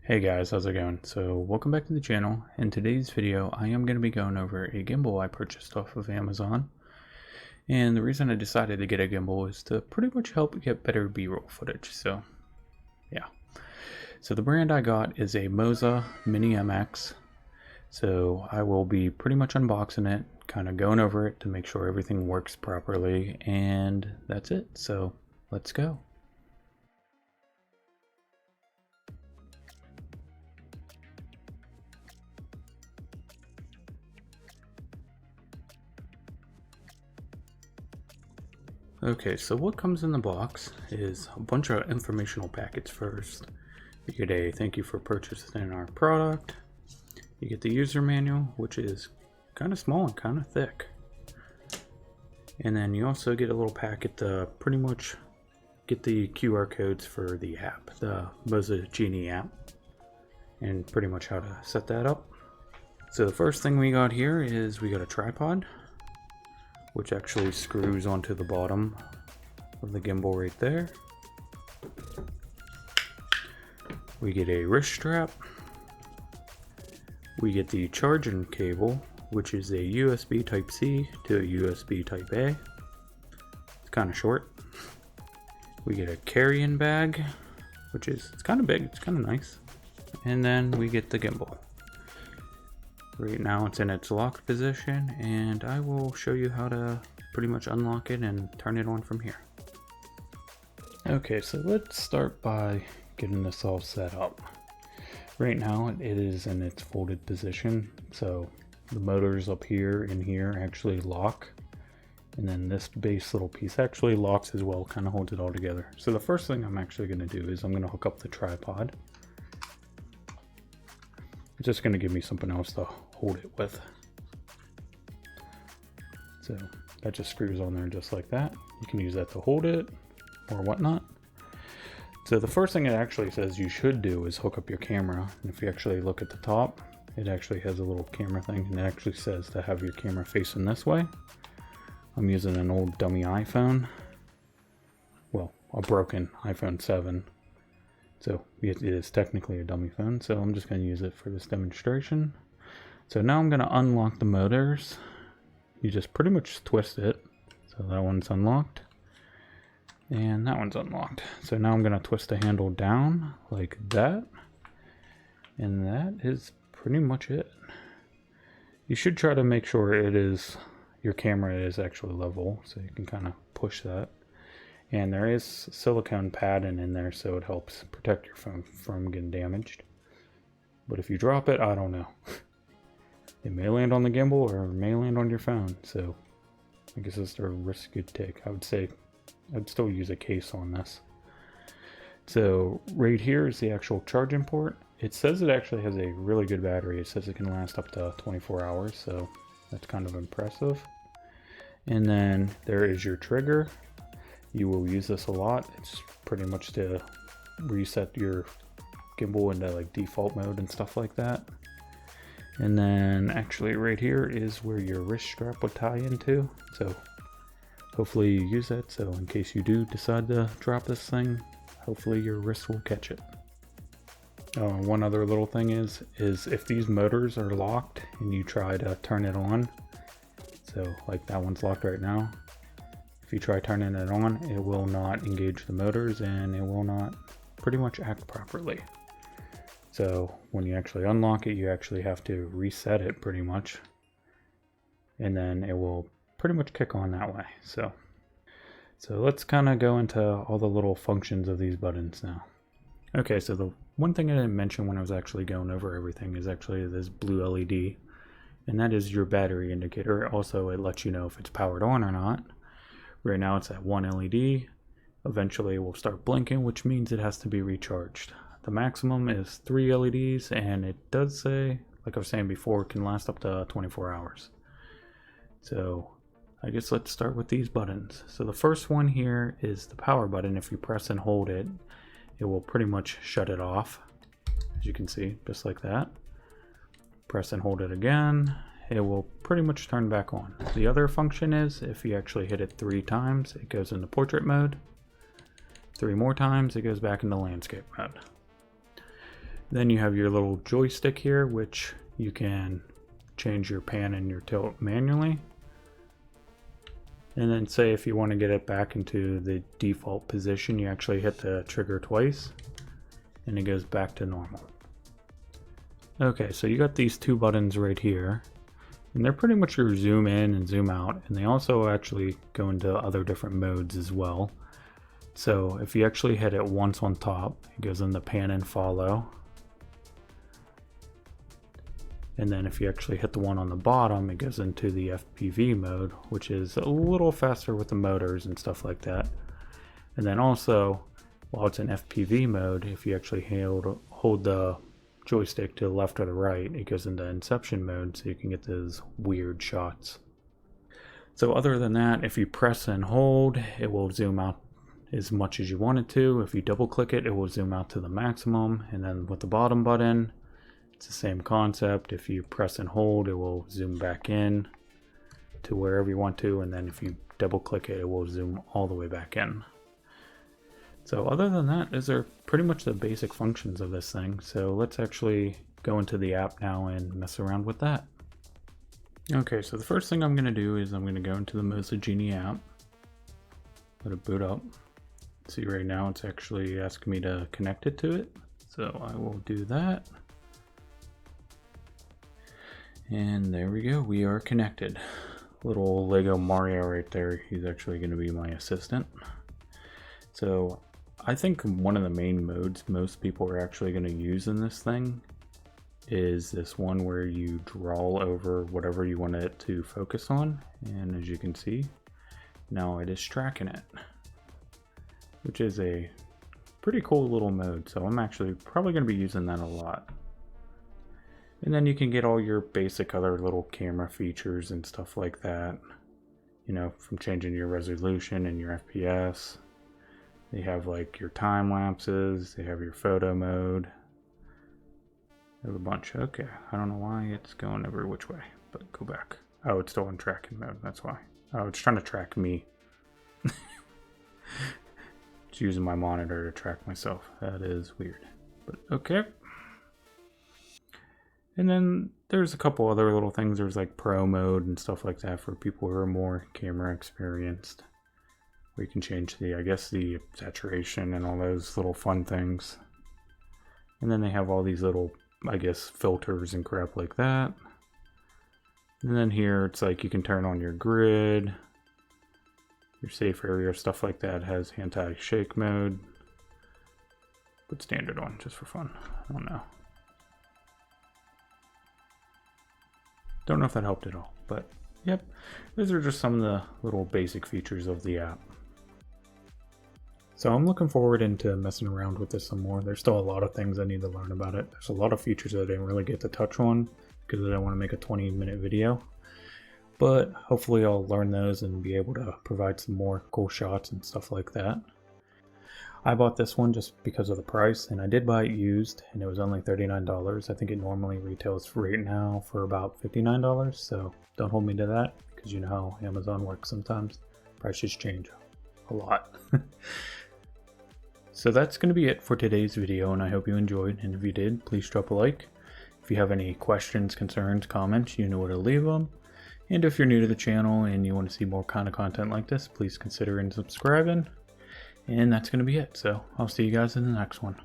Hey guys, how's it going? So welcome back to the channel. In today's video I am going to be going over a gimbal I purchased off of Amazon. And the reason I decided to get a gimbal is to pretty much help get better b-roll footage. So yeah. So the brand I got is a Moza Mini MX. So I will be pretty much unboxing it, kind of going over it to make sure everything works properly, and that's it. So let's go. Okay, so what comes in the box is a bunch of informational packets first. You get a thank you for purchasing our product. You get the user manual, which is kind of small and kind of thick. And then you also get a little packet to pretty much get the QR codes for the app, the Moza Genie app, and pretty much how to set that up. So the first thing we got here is we got a tripod, which actually screws onto the bottom of the gimbal right there. We get a wrist strap. We get the charging cable, which is a USB Type-C to a USB Type-A. It's kind of short. We get a carry-in bag, which is, it's kind of big, it's kind of nice. And then we get the gimbal. Right now it's in its locked position, and I will show you how to pretty much unlock it and turn it on from here. Okay, so let's start by getting this all set up. Right now it is in its folded position, so the motors up here and here actually lock, and then this base little piece actually locks as well, kind of holds it all together. So the first thing I'm actually going to do is I'm going to hook up the tripod. It's just going to give me something else to hold it with. So that just screws on there just like that. You can use that to hold it or whatnot. So the first thing it actually says you should do is hook up your camera. And if you actually look at the top, it actually has a little camera thing, and it actually says to have your camera facing this way. I'm using an old dummy iPhone. Well, a broken iPhone 7. So it is technically a dummy phone, so I'm just going to use it for this demonstration. So now I'm going to unlock the motors. You just pretty much twist it. So that one's unlocked. And that one's unlocked. So now I'm going to twist the handle down like that. And that is pretty much it. You should try to make sure your camera is actually level, so you can kind of push that. And there is silicone padding in there, so it helps protect your phone from getting damaged. But if you drop it, I don't know. It may land on the gimbal or it may land on your phone, so I guess it's a risk you'd take. I would say I'd still use a case on this. So right here is the actual charging port. It says it actually has a really good battery. It says it can last up to 24 hours, so that's kind of impressive. And then there is your trigger. You will use this a lot. It's pretty much to reset your gimbal into like default mode and stuff like that. And then actually right here is where your wrist strap would tie into. So hopefully you use that, so in case you do decide to drop this thing, hopefully your wrist will catch it. One other little thing is if these motors are locked and you try to turn it on, so like that one's locked right now, if you try turning it on, it will not engage the motors and it will not pretty much act properly. So when you actually unlock it, you actually have to reset it pretty much, and then it will pretty much kick on that way. So let's kind of go into all the little functions of these buttons now. Okay, so the one thing I didn't mention when I was actually going over everything is actually this blue LED, and that is your battery indicator. Also, it lets you know if it's powered on or not. Right now it's at 1 LED. Eventually it will start blinking, which means it has to be recharged. The maximum is 3 LEDs, and it does say, like I was saying before, it can last up to 24 hours. So I guess let's start with these buttons. So the first one here is the power button. If you press and hold it, it will pretty much shut it off, as you can see, just like that. Press and hold it again, it will pretty much turn back on. The other function is if you actually hit it 3 times, it goes into portrait mode. 3 more times, it goes back into landscape mode. Then you have your little joystick here, which you can change your pan and your tilt manually. And then say if you want to get it back into the default position, you actually hit the trigger twice and it goes back to normal. Okay, so you got these two buttons right here, and they're pretty much your zoom in and zoom out, and they also actually go into other different modes as well. So if you actually hit it once on top, it goes into pan and follow. And then if you actually hit the one on the bottom, it goes into the FPV mode, which is a little faster with the motors and stuff like that. And then also, while it's in FPV mode, if you actually hold the joystick to the left or the right, it goes into inception mode, so you can get those weird shots. So other than that, if you press and hold, it will zoom out as much as you want it to. If you double click it, it will zoom out to the maximum. And then with the bottom button, it's the same concept. If you press and hold, it will zoom back in to wherever you want to, and then if you double click it, it will zoom all the way back in. So other than that, those are pretty much the basic functions of this thing. So let's actually go into the app now and mess around with that. Okay, so the first thing I'm going to do is I'm going to go into the Moza Genie app, let it boot up. See, right now it's actually asking me to connect it to it, so I will do that. And there we go, we are connected. Little Lego Mario right there, he's actually going to be my assistant. So I think one of the main modes most people are actually going to use in this thing is this one where you draw over whatever you want it to focus on. And as you can see, now it is tracking it, which is a pretty cool little mode. So I'm actually probably going to be using that a lot. And then you can get all your basic other little camera features and stuff like that. You know, from changing your resolution and your FPS. They have like your time lapses. They have your photo mode. They have a bunch. Okay, I don't know why it's going every which way, but go back. Oh, it's still in tracking mode. That's why. Oh, it's trying to track me. It's using my monitor to track myself. That is weird. But okay. And then there's a couple other little things. There's like pro mode and stuff like that for people who are more camera experienced. We can change the, I guess, the saturation and all those little fun things. And then they have all these little, I guess, filters and crap like that. And then here it's like you can turn on your grid, your safe area, stuff like that. It has anti-shake mode. Put standard on just for fun. I don't know. Don't know if that helped at all, but yep, those are just some of the little basic features of the app. So I'm looking forward into messing around with this some more. There's still a lot of things I need to learn about it. There's a lot of features that I didn't really get to touch on because I don't want to make a 20-minute video. But hopefully I'll learn those and be able to provide some more cool shots and stuff like that. I bought this one just because of the price, and I did buy it used, and it was only $39. I think it normally retails right now for about $59, so don't hold me to that, because you know how Amazon works sometimes. Prices change a lot. So that's going to be it for today's video, and I hope you enjoyed, and if you did, please drop a like. If you have any questions, concerns, comments, you know where to leave them. And if you're new to the channel and you want to see more kind of content like this, please consider subscribing. And that's going to be it. So I'll see you guys in the next one.